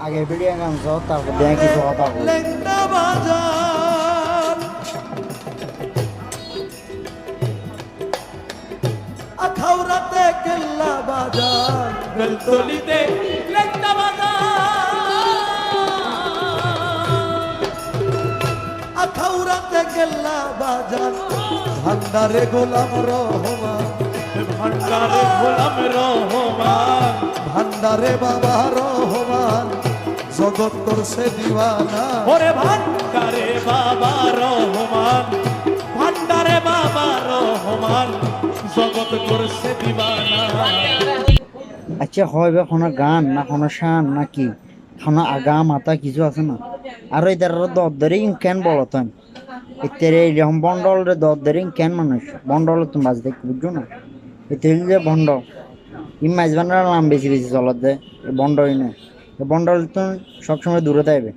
আগে video guns তারপর দিয়ে কিছু কথা বল। লেংটা বাজার আখাউড়াতে কেল্লা বাজার বেলতলিতে লেংটা বাজার আখাউড়াতে কেল্লা বাজার ভান্ডারে গোলাম রহমান ভান্ডারে গোলাম রহমান ভান্ডারে বাবা রহমান জগৎ করছে দিওয়ানা ওরে ভান্ডারে বাবা রহমান ভান্ডারে বাবা রহমান জগৎ করছে দিবানা। আচ্ছা হয় বা কোনো গান না কোনো শান না কি কোনো আগা মাথা কিছু আছে না আর এদের দরদারি কেন বলো তুমি এদের এইরকম বন্ডলের দরদারি কেন মানুষ বন্ডল তুমি বাজ দেখতে বুঝছো না এতে যে বন্ড ই মাঝবানার নাম বেশি বেশি চলত দেয় বন্ডই না বন্ডল তো সবসময় দূরে থাকবে।